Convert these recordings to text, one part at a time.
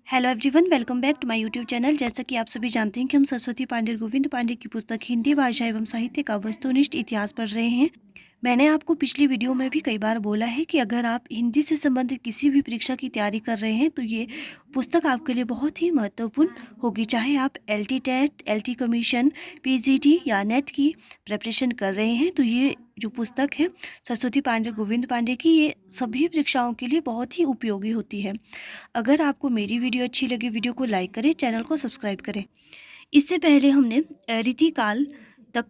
Hello everyone, welcome back to my YouTube channel. जैसा कि आप सभी जानते हैं कि हम सरस्वती पांडे गोविंद पांडे की पुस्तक हिंदी भाषा एवं साहित्य का वस्तुनिष्ठ इतिहास पढ़ रहे हैं। मैंने आपको पिछली वीडियो में भी कई बार बोला है कि अगर आप हिंदी से संबंधित किसी भी परीक्षा की तैयारी कर रहे हैं तो ये पुस्तक आपके लिए बहुत ही महत्वपूर्ण होगी। चाहे आप LT TET, LT commission, PGT या नेट की प्रिपरेशन कर रहे हैं तो ये जो पुस्तक है सरस्वती पांडे गोविंद पांडे की, ये सभी परीक्षाओं के लिए बहुत ही उपयोगी होती है। अगर आपको मेरी वीडियो अच्छी लगी, वीडियो को लाइक करें, चैनल को सब्सक्राइब करें। इससे पहले हमने रीतिकाल तक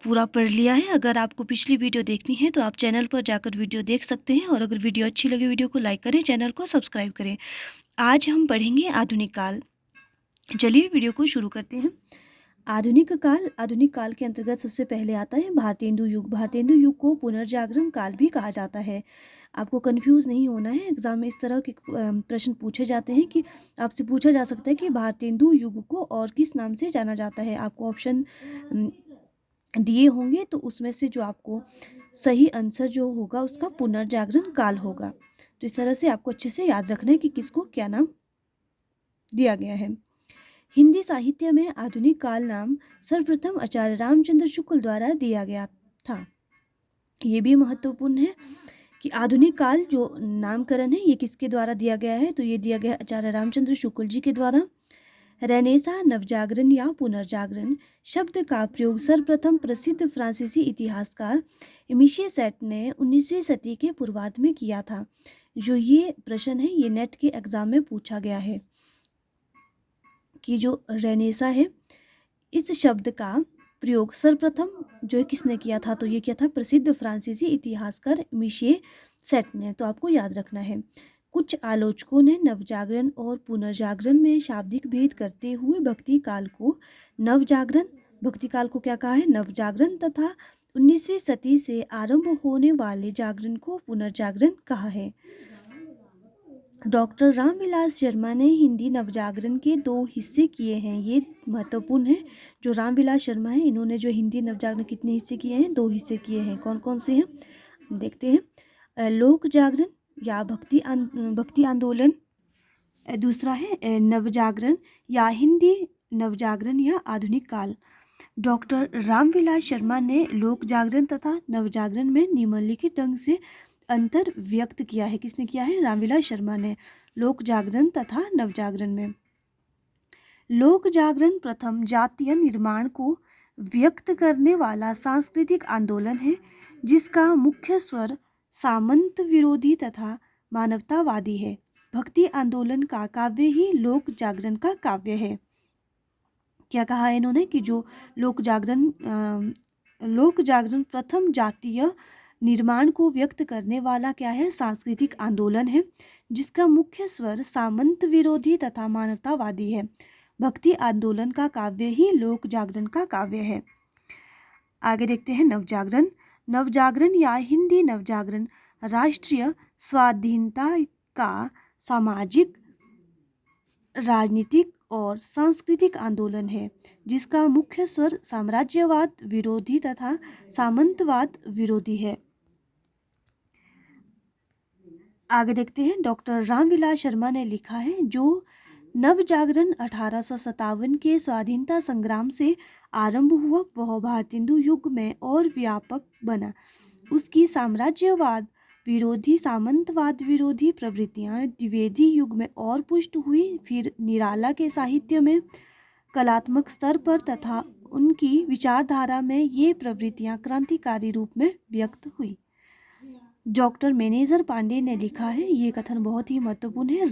पूरा पढ़ लिया है। अगर आपको पिछली वीडियो देखनी है तो आप चैनल पर जाकर वीडियो देख सकते हैं, और अगर वीडियो अच्छी लगे वीडियो को लाइक करें, चैनल को सब्सक्राइब करें। आज हम पढ़ेंगे आधुनिक काल। चलिए वीडियो को शुरू करते हैं। आधुनिक काल के अंतर्गत सबसे पहले आता है भारतेंदु युग। भारतेंदु युग को पुनर्जागरण काल भी कहा जाता है। आपको कंफ्यूज नहीं होना है, एग्जाम में इस तरह के प्रश्न पूछे जाते हैं कि आपसे पूछा जा सकता है कि भारतेंदु युग को और किस नाम से जाना जाता है। आपको ऑप्शन दिए होंगे तो उसमें से जो आपको सही आंसर जो होगा उसका पुनर्जागरण काल होगा। तो इस तरह से आपको अच्छे से याद रखना है कि किसको क्या नाम दिया गया है। हिंदी साहित्य में आधुनिक काल नाम सर्वप्रथम आचार्य रामचंद्र शुक्ल द्वारा दिया गया था। ये भी महत्वपूर्ण है कि आधुनिक काल जो नामकरण है ये किसके द्वारा दिया गया है, तो ये दिया गया आचार्य रामचंद्र शुक्ल जी के द्वारा। रेनेसा, नवजागरण या पुनर्जागरण शब्द का प्रयोग सर्वप्रथम प्रसिद्ध फ्रांसीसी इतिहासकार मिशे सेट ने 19वीं सदी के पूर्वार्ध में किया था। जो ये प्रश्न है ये नेट के एग्जाम में पूछा गया है कि जो रेनेसा है इस शब्द का प्रयोग सर्वप्रथम जो किसने किया था, तो ये किया था प्रसिद्ध फ्रांसीसी इतिहासकार मिशे सेट ने। तो आपको याद रखना है। कुछ आलोचकों ने नवजागरण और पुनर्जागरण में शाब्दिक भेद करते हुए भक्ति काल को क्या कहा है, नवजागरण, तथा 19वीं सदी से आरंभ होने वाले जागरण को पुनर्जागरण कहा है। डॉक्टर रामविलास शर्मा ने हिंदी नवजागरण के 2 हिस्से किए हैं। ये महत्वपूर्ण है। जो रामविलास शर्मा है इन्होंने जो हिंदी नवजागरण कितने हिस्से किए हैं, 2 हिस्से किए हैं। कौन कौन से हैं देखते हैं। लोक जागरण या भक्ति आंदोलन, दूसरा है नवजागरण या हिंदी नवजागरण या आधुनिक काल। डॉक्टर रामविलास शर्मा ने लोक जागरण तथा नवजागरण में निम्नलिखित ढंग से अंतर व्यक्त किया है। किसने किया है, रामविलास शर्मा ने। लोक जागरण तथा नवजागरण में लोक जागरण प्रथम जातीय निर्माण को व्यक्त करने वाला सांस्कृतिक आंदोलन है, जिसका मुख्य स्वर सामंत विरोधी तथा मानवतावादी है। भक्ति आंदोलन का काव्य ही लोक जागरण का काव्य है। क्या कहा है इन्होंने कि जो लोक जागरण प्रथम जातीय निर्माण को व्यक्त करने वाला क्या है, सांस्कृतिक आंदोलन है, जिसका मुख्य स्वर सामंत विरोधी तथा मानवतावादी है। भक्ति आंदोलन का काव्य ही लोक जागरण का काव्य है। आगे देखते हैं नवजागरण। नवजागरण या हिंदी नवजागरण राष्ट्रीय स्वाधीनता का सामाजिक, राजनीतिक और सांस्कृतिक आंदोलन है, जिसका मुख्य स्वर साम्राज्यवाद विरोधी तथा सामंतवाद विरोधी है। आगे देखते हैं डॉक्टर रामविलास शर्मा ने लिखा है, जो नवजागरण 1857 के स्वाधीनता संग्राम से आरंभ हुआ वह भारतेंदु युग में और व्यापक बना। उसकी साम्राज्यवाद विरोधी, सामंतवाद विरोधी प्रवृत्तियां द्विवेदी युग में और पुष्ट हुई। फिर निराला के साहित्य में कलात्मक स्तर पर तथा उनकी विचारधारा में ये प्रवृत्तियां क्रांतिकारी रूप में व्यक्त हुई। डॉक्टर मैनेजर पांडे ने लिखा है, ये कथन बहुत ही महत्वपूर्ण है।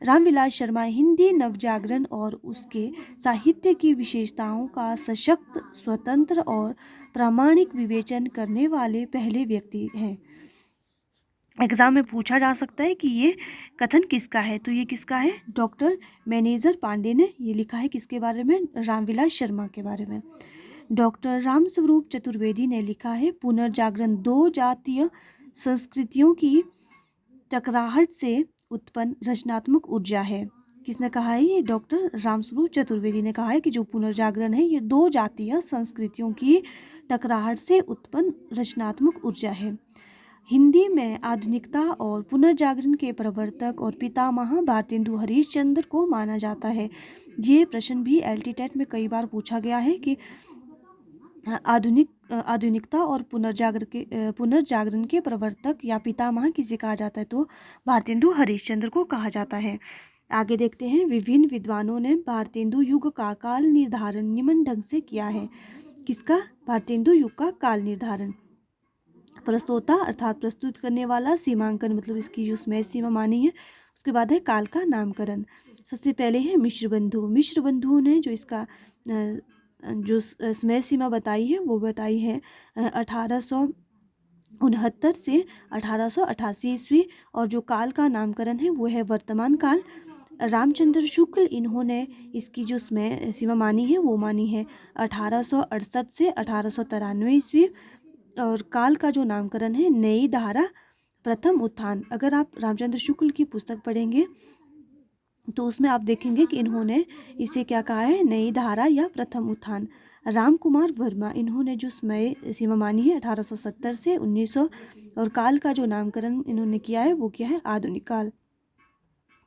रामविलास शर्मा हिंदी नवजागरण और उसके साहित्य की विशेषताओं का सशक्त, स्वतंत्र और प्रामाणिक विवेचन करने वाले पहले व्यक्ति हैं। एग्जाम में पूछा जा सकता है कि ये कथन किसका है, तो ये किसका है, डॉक्टर मैनेजर पांडे ने ये लिखा है। किसके बारे में, रामविलास शर्मा के बारे में। डॉक्टर रामस्वरूप चतुर्वेदी ने लिखा है, पुनर्जागरण 2 जातीय संस्कृतियों की टकराहट से उत्पन्न रचनात्मक ऊर्जा है। किसने कहा है, ये डॉक्टर रामस्वरूप चतुर्वेदी ने कहा है कि जो पुनर्जागरण है ये 2 जातीय संस्कृतियों की टकराहट से उत्पन्न रचनात्मक ऊर्जा है। हिंदी में आधुनिकता और पुनर्जागरण के प्रवर्तक और पितामह भारतेंदु हरिश्चंद्र को माना जाता है। ये प्रश्न भी एलटीटेट में कई बार पूछा गया है कि आधुनिकता और पुनर्जागरण के प्रवर्तक या पितामह किसे कहा जाता है, तो भारतेंदु हरिश्चंद्र को कहा जाता है। आगे देखते हैं, विभिन्न विद्वानों ने भारतेंदु युग का काल निर्धारण निम्न ढंग से किया है। किसका? भारतेंदु युग का काल निर्धारण। प्रस्तोता अर्थात प्रस्तुत करने वाला, सीमांकन मतलब इसकी जो समय सीमा मानी है, उसके बाद है काल का नामकरण। सबसे पहले है मिश्र बंधुओं ने जो इसका जो समय सीमा बताई है वो बताई है 1869 से 1888 ईस्वी, और जो काल का नामकरण है वो है वर्तमान काल। रामचंद्र शुक्ल इन्होंने इसकी जो समय सीमा मानी है वो मानी है 1868 से 1893 ईस्वी, और काल का जो नामकरण है नई धारा प्रथम उत्थान। अगर आप रामचंद्र शुक्ल की पुस्तक पढ़ेंगे तो उसमें आप देखेंगे कि इन्होंने इसे क्या कहा है, नई धारा या प्रथम उत्थान। राम कुमार वर्मा इन्होंने जो समय सीमा मानी है 1870 से 1900, और काल का जो नामकरण इन्होंने किया है वो क्या है, आधुनिक काल।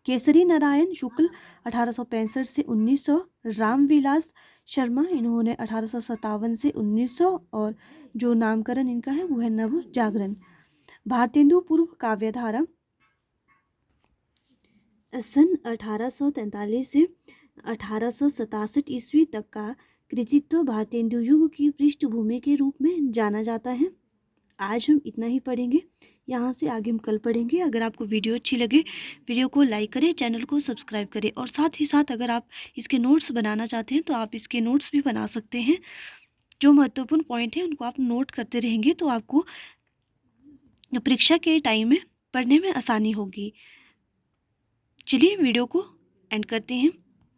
केसरी नारायण शुक्ल 1865 से 1900, रामविलास शर्मा इन्होंने 1857 से 1900, और जो नामकरण इनका है वो है नव जागरण। भारतेंदु पूर्व काव्यधारा सन 1843 से 1867 ईस्वी तक का कृतित्व भारतेंदु युग की पृष्ठभूमि के रूप में जाना जाता है। आज हम इतना ही पढ़ेंगे, यहाँ से आगे हम कल पढ़ेंगे। अगर आपको वीडियो अच्छी लगे, वीडियो को लाइक करें, चैनल को सब्सक्राइब करें, और साथ ही साथ अगर आप इसके नोट्स बनाना चाहते हैं तो आप इसके नोट्स भी बना सकते हैं। जो महत्वपूर्ण पॉइंट है उनको आप नोट करते रहेंगे तो आपको परीक्षा के टाइम में पढ़ने में आसानी होगी। चलिए वीडियो को एंड करते हैं।